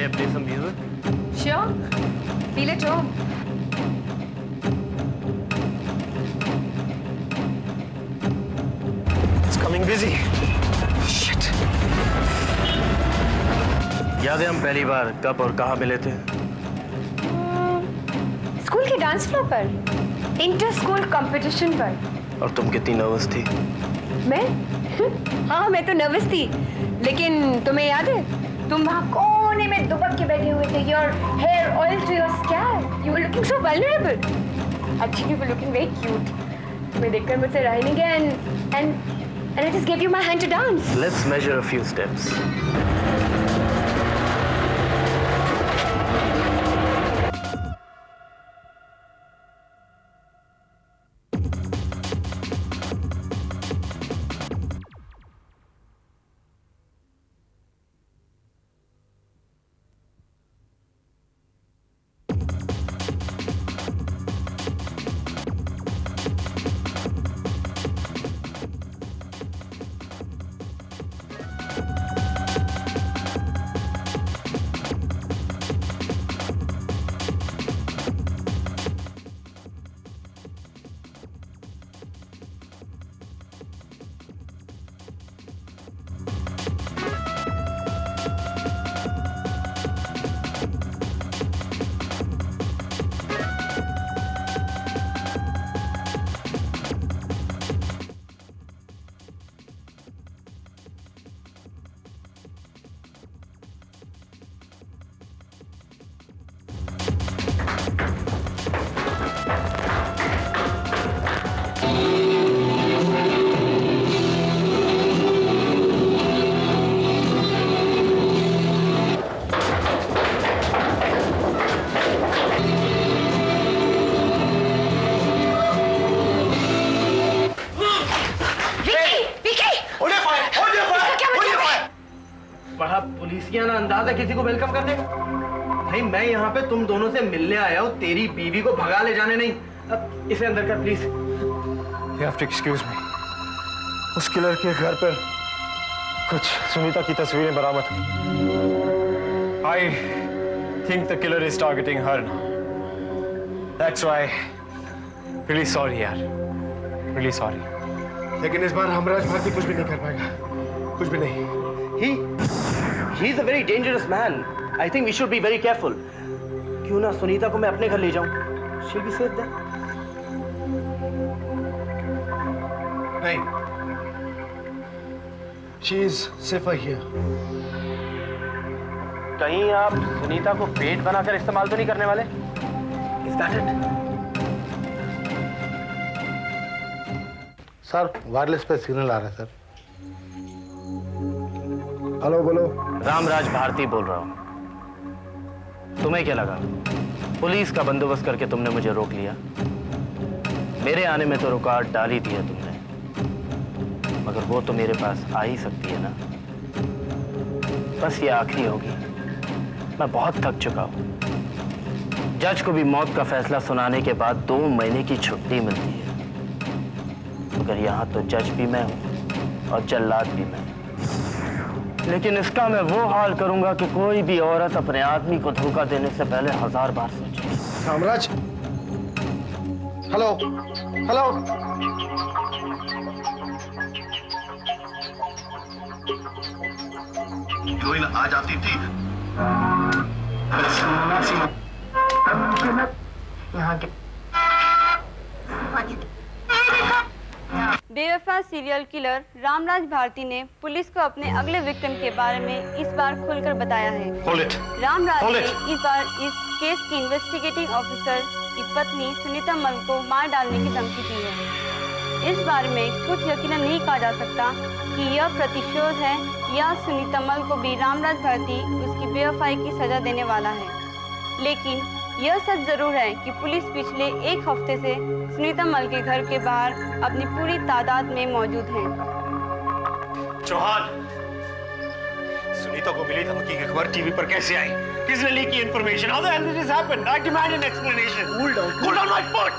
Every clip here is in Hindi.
May I play some music? Sure. Feel at home. It's coming busy. Shit. याद है हम पहली बार कब और कहाँ मिले थे? स्कूल के डांस फ्लोर पर, इंटर स्कूल कंपटीशन पर। और तुम कितनी नर्वस थी? मैं? हाँ, मैं तो नर्वस थी, लेकिन तुम्हें याद है तुम वहाँ कोने में दुबक के बैठे हुए थे। Your hair oil to your scalp. You were looking so vulnerable. Actually, you were looking very cute. तुम्हें देखकर मुझसे रह नहीं गया and I just gave you my hand to dance. Let's measure a few steps. बड़ा पुलिसियाना अंदाज है किसी को वेलकम करने का। भाई मैं यहाँ पे तुम दोनों से मिलने आया हूँ, तेरी बीवी को भगा ले जाने नहीं। अब इसे अंदर कर please. You have to excuse me. उस किलर के घर पर कुछ सुनीता की तस्वीरें बरामद हुई। I think the killer is targeting her now. That's why. Really sorry यार. Really sorry. लेकिन इस बार हमराज भारती कुछ भी नहीं कर पाएगा, कुछ भी नहीं। He's a very dangerous man. I think we should be very careful. क्यों ना सुनीता को मैं अपने घर ले जाऊं? She'll be safe there. नहीं, she is safer here. कहीं आप सुनीता को पेट बनाकर इस्तेमाल तो नहीं करने वाले? Is that it? Sir wireless पे सिग्नल आ रहा है सर। हेलो बोलो। रामराज भारती बोल रहा हूं। तुम्हें क्या लगा पुलिस का बंदोबस्त करके तुमने मुझे रोक लिया? मेरे आने में तो रुकावट डाल ही दी है तुमने, मगर वो तो मेरे पास आ ही सकती है ना। बस ये आखिरी होगी। मैं बहुत थक चुका हूं। जज को भी मौत का फैसला सुनाने के बाद 2 महीने की छुट्टी मिलती है, मगर यहां तो जज भी मैं हूं और जल्लाद भी मैं। लेकिन इसका मैं वो हाल करूंगा कि कोई भी औरत अपने आदमी को धोखा देने से पहले 1000 बार सोचे। Kamaraj, hello hello. हीरोइन आ जाती थी। यहाँ के बेवफा सीरियल किलर रामराज भारती ने पुलिस को अपने अगले विक्टिम के बारे में इस बार खुलकर बताया है। रामराज ने इस बार इस केस की इन्वेस्टिगेटिंग ऑफिसर की पत्नी सुनीता मल को मार डालने की धमकी दी है। इस बारे में कुछ यकीनन नहीं कहा जा सकता कि यह प्रतिशोध है या सुनीता मल को भी रामराज भारती उसकी बेवफाई की सजा देने वाला है। लेकिन यह सच जरूर है कि पुलिस पिछले 1 हफ्ते से सुनीता मल के घर के बाहर अपनी पूरी तादाद में मौजूद है। चौहान, सुनीता को मिली धमकी की खबर टीवी पर कैसे आई? किसने लीक की information? How the hell did this happen? I demand an explanation. Cool down my foot.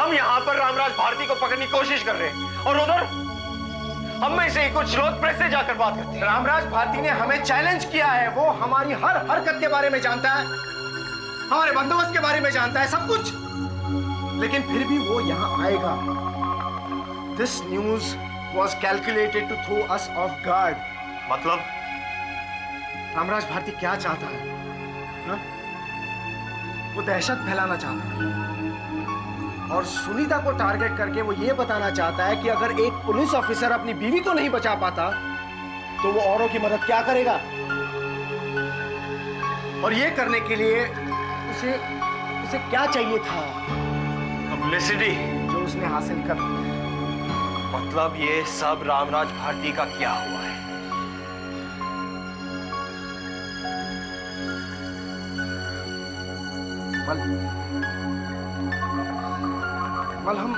हम यहाँ पर रामराज भारती को पकड़ने की कोशिश कर रहे हैं और हम में से ही कुछ लोग प्रेस से जाकर बात करते हैं। रामराज भारती ने हमें चैलेंज किया है। वो हमारी हर हरकत के बारे में जानता है, हमारे बंदोबस्त के बारे में जानता है, सब कुछ। लेकिन फिर भी वो यहाँ आएगा। This news was calculated to throw us off guard. मतलब रामराज भारती क्या चाहता है ना? वो दहशत फैलाना चाहता है और सुनीता को टारगेट करके वो ये बताना चाहता है कि अगर एक पुलिस ऑफिसर अपनी बीवी को नहीं बचा पाता तो वो औरों की मदद क्या करेगा। और ये करने के लिए उसे क्या चाहिए था? पब्लिसिटी, जो उसने हासिल कर लिया। मतलब ये सब रामराज भारती का क्या हुआ है? मल हम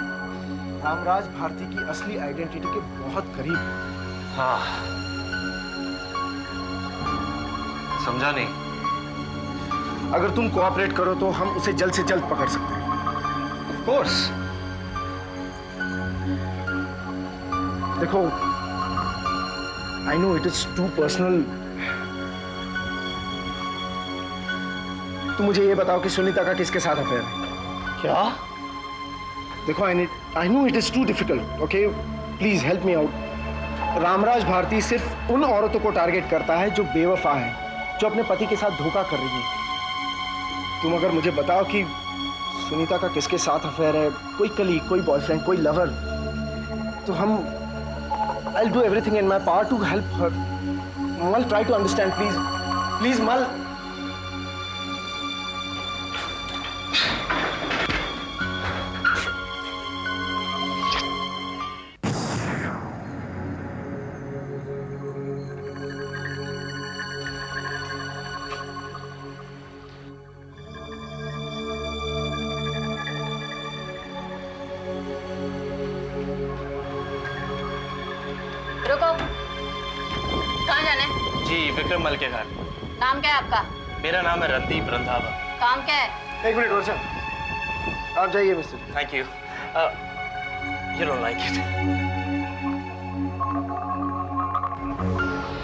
रामराज भारती की असली आइडेंटिटी के बहुत करीब हैं। हाँ, समझा नहीं। अगर तुम कोऑपरेट करो तो हम उसे जल्द से जल्द पकड़ सकते हैं। Of course. देखो, I know it is too personal. तुम मुझे ये बताओ कि सुनीता का किसके साथ अफेयर है? क्या? देखो, I know it is too difficult, okay, please help me out. Ramraj Bharati सिर्फ उन औरतों को टारगेट करता है जो बेवफा हैं, जो अपने पति के साथ धोखा कर रही हैं। तुम अगर मुझे बताओ कि सुनीता का किसके साथ अफेयर है, कोई कलीग, कोई बॉयफ्रेंड, कोई लवर, तो हम I'll do everything in my power to help her. Mal, try to understand, please. Please, Mal. रुको, कहाँ जाना है? जी, विक्रम मल के घर। नाम क्या है आपका? मेरा नाम है रणदीप रंधावा। काम क्या है? एक मिनट वर्षा, आप जाइए mister. Thank you. You don't like it.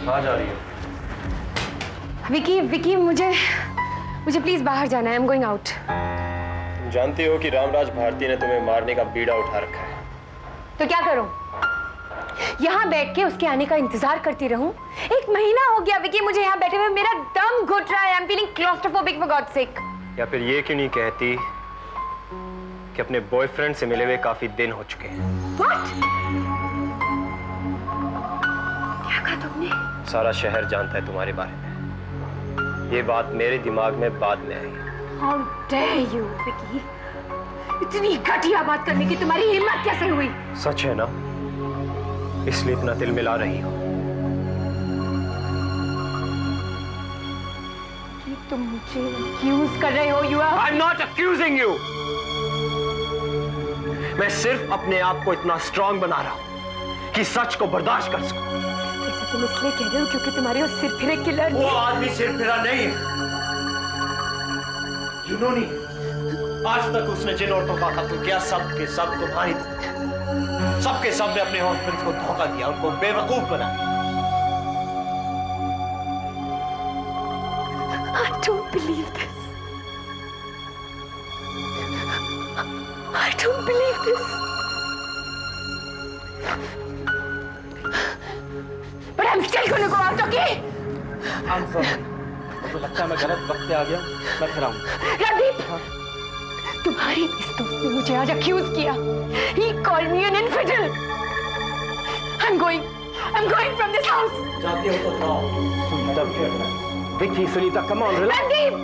कहाँ जा रही हो? विकी, मुझे प्लीज बाहर जाना है। I am going out. तुम जानती हो कि रामराज भारती ने तुम्हें मारने का बीड़ा उठा रखा है। तो क्या करूं? यहाँ बैठ के उसके आने का इंतजार करती रहूं? 1 महीना हो गया विकी मुझे यहाँ बैठे हुए, मेरा दम घुट रहा है। I am feeling claustrophobic for God sake. या फिर ये क्यों नहीं कहती कि अपने बॉयफ्रेंड से मिले हुए काफी दिन हो चुके हैं? व्हाट? क्या कहा तुमने? सारा शहर जानता है तुम्हारे बारे में। ये बात मेरे दिमाग में बाद में आई। How dare you, Vicky? इतनी घटिया बात करने की तुम्हारी हिम्मत कैसे हुई? सच है ना, इसलिए इतना दिल मिला रही हो। कि तुम मुझे एक्यूज कर रहे हो? You are... I'm not accusing you. मैं सिर्फ अपने आप को इतना स्ट्रांग बना रहा हूं कि सच को बर्दाश्त कर सकूं। ऐसा तुम इसलिए कह रहे हो क्योंकि तुम्हारे उस सिरफिरे किलर वो आदमी सिरफिरा नहीं है, जुनूनी है। आज तक उसने जिन औरतों का कत्ल किया सबके सब तुम्हारी सबके सब ने अपने हस्बैंड को धोखा दिया, उनको बेवकूफ बनाया। I don't believe this. I don't believe this. But I'm still going to go out, okay? I'm sorry. मुझे लगता है मैं गलत वक्त पे आ गया। मैं फिर आऊंगा। रणदीप, तुम्हारी इस दोस्त ने मुझे आज अक्यूज किया। He called me an infidel. I'm going from this house. जाती हो तो जाओ। Vicky, Sunita, come on, relax. Randeep,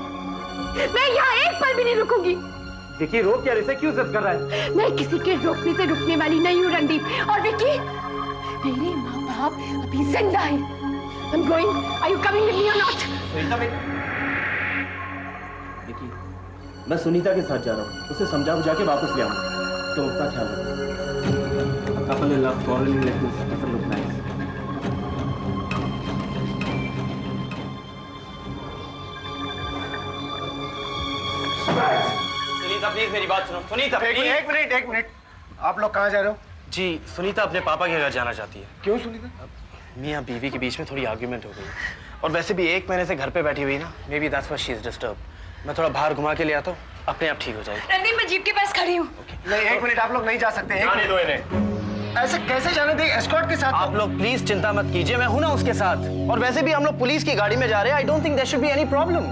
मैं यहाँ एक पल भी नहीं रुकूंगी। विकी, रोक यार, इसे क्यों जिद कर रहा है? मैं किसी के रोकने से रुकने वाली नहीं हूँ रणदीप। और विकी, मेरे माँ बाप अभी जिंदा हैं। I'm going. Are you coming with me or not? Sunita, Vicky, मैं सुनीता के साथ जा रहा हूँ। उसे समझा बुझा के वापस ले आऊंगा। तो अपना ख्याल रखो। A couple in love quarreling like this doesn't look nice. Sunita, please मेरी बात सुनो। सुनीता, एक मिनट। आप लोग कहाँ जा रहे हो? जी सुनीता अपने पापा के घर जाना चाहती है। क्यों सुनीता? मियाँ बीवी के बीच में थोड़ी आर्ग्यूमेंट हो गई और वैसे भी 1 महीने से घर पे बैठी हुई ना, may be that's why she is disturb. मैं थोड़ा बाहर घुमा के ले आता हूँ, अपने आप ठीक हो जाएगी। रणदीप, मैं जीप के पास खड़ी हूँ। नहीं, 1 मिनट, आप लोग नहीं जा सकते। जाने दो इन्हें। ऐसे कैसे जाने दे? एस्कॉर्ट के साथ। आप लोग प्लीज चिंता मत कीजिए, मैं हूं ना उसके साथ। और वैसे भी हम लोग पुलिस की गाड़ी में जा रहे हैं। I don't think there should be any problem.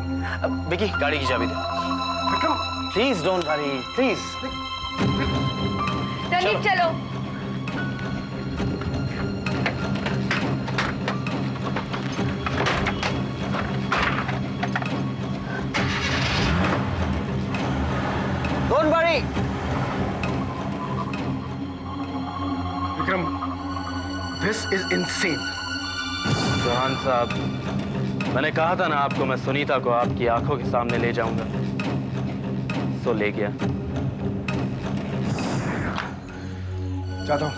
Vicky, गाड़ी की चाबी दे। Vikram, please don't worry, please. Randeep चलो। Don't worry. Vikram, this is insane. Chauhan साहब, मैंने कहा था ना आपको, मैं सुनीता को आपकी आंखों के सामने ले जाऊंगा, सो ले गया। जाता हूँ।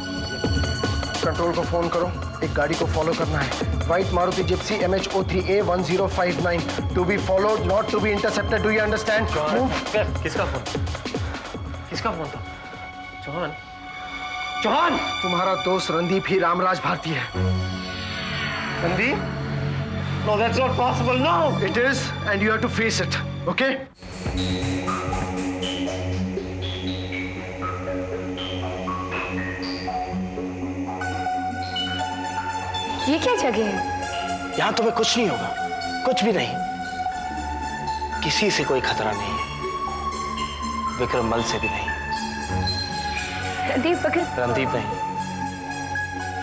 कंट्रोल को फोन करो, एक गाड़ी को फॉलो करना है। White Maruti Gypsy MH03A1059 to be followed, not to be intercepted. Do you understand? किसका फोन? किसका फोन था? चौहान? चौहान, तुम्हारा दोस्त रणदीप ही रामराज भारती है। Randeep? No, that's not possible. No. It is, and you have to face it. Okay? ये क्या जगह है? यहां तुम्हें कुछ नहीं होगा, कुछ भी नहीं। किसी से कोई खतरा नहीं है, विक्रम मल से भी नहीं। रणदीप, अगर रणदीप नहीं,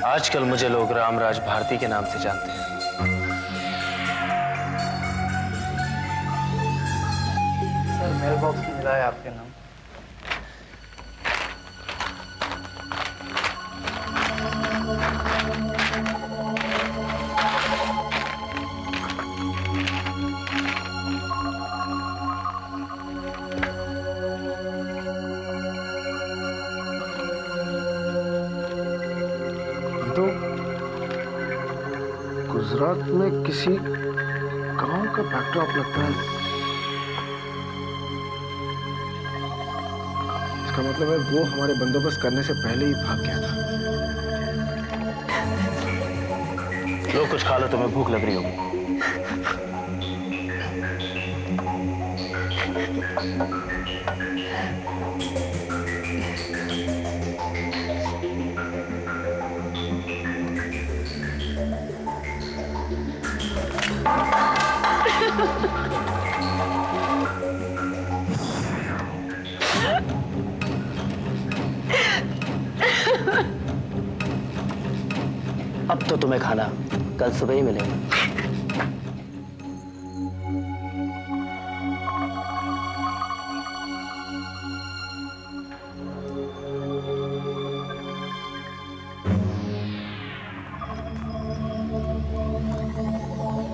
आजकल मुझे लोग रामराज भारती के नाम से जानते हैं। सर, मेल बॉक्स में मिला है आपके नाम। तो गुजरात में किसी गांव का बैकड्रॉप लगता है। इसका मतलब है वो हमारे बंदोबस्त करने से पहले ही भाग गया था। लो कुछ खा लो, तुम्हें भूख लग रही होगी। अब तो तुम्हें खाना कल सुबह ही मिलेगा।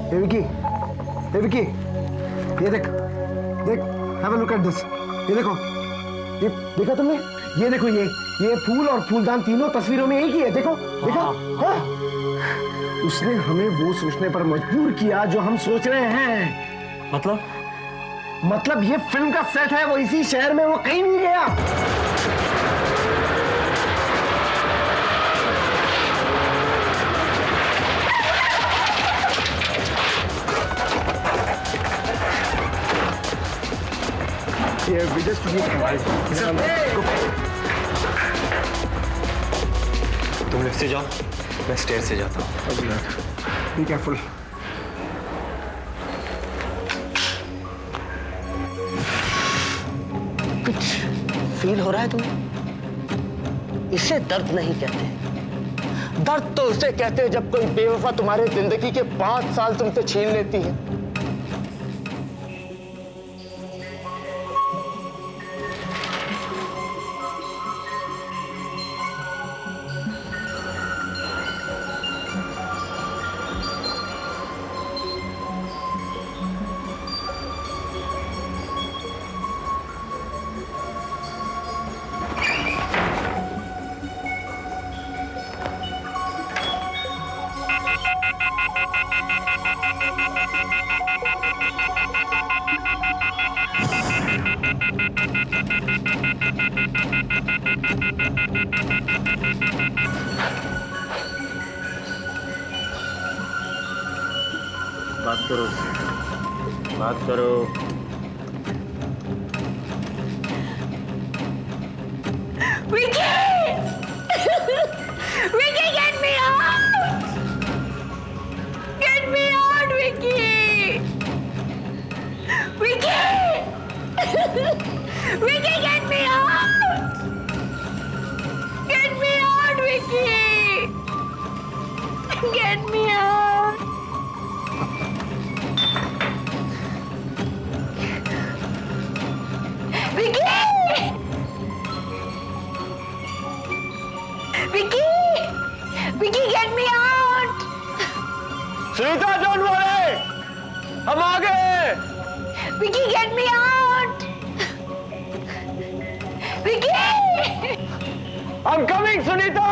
Hey Vicky, hey Vicky, ये देख, देख, have a look at this. ये देखो, ये देखा तुमने? ये देखो, ये फूल और फूलदान तीनों तस्वीरों में एक ही है। देखो, देखो, हाँ? उसने हमें वो सोचने पर मजबूर किया जो हम सोच रहे हैं। मतलब ये फिल्म का सेट है, वो इसी शहर में, वो कहीं नहीं गया। ये we just need तुम लिफ्ट से जाओ, मैं स्टेयर से जाता हूँ। Be careful. कुछ फील हो रहा है तुम्हें? इसे दर्द नहीं कहते। दर्द तो उसे कहते हैं जब कोई बेवफा तुम्हारे जिंदगी के 5 साल तुमसे छीन लेती है। बात करो उससे। बात करो। Vicky! Vicky, get me out! Get me out, Vicky! Vicky! Vicky, get me out! Get me out, Vicky! Get me out! Vicky! Vicky! Vicky, get me out! Sunita, don't worry, हम आ गए। Vicky, get me out! Vicky! I'm coming, Sunita.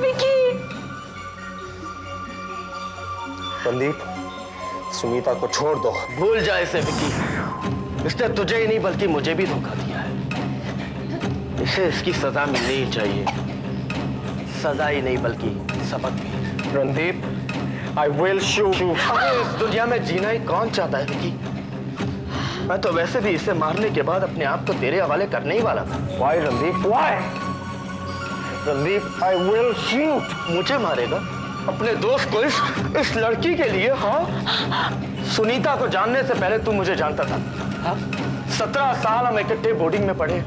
Vicky! Randeep, Sunita को छोड़ दो। भूल जा इसे विकी। इसने तुझे ही नहीं बल्कि मुझे भी धोखा दिया है। इसे इसकी सजा मिलनी ही चाहिए। सजा ही नहीं बल्कि सबक भी। Randeep, I will shoot you. अरे इस दुनिया में जीना ही कौन चाहता है विकी? मैं तो वैसे भी इसे मारने के बाद अपने आप को तेरे हवाले करने ही वाला था। Why, Randeep? Why? Randeep, I will shoot. मुझे मारेगा? अपने दोस्त को इस लड़की के लिए? हाँ? सुनीता को जानने से पहले तू मुझे जानता था। हाँ? 17 साल हम इकट्ठे बोर्डिंग में पढ़े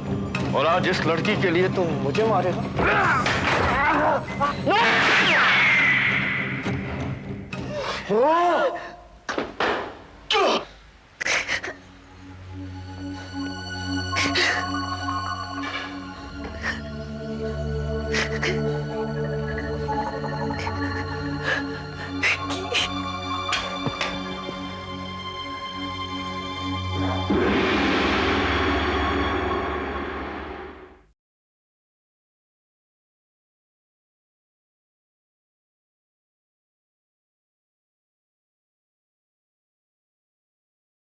और आज इस लड़की के लिए तू मुझे मारेगा? Oh!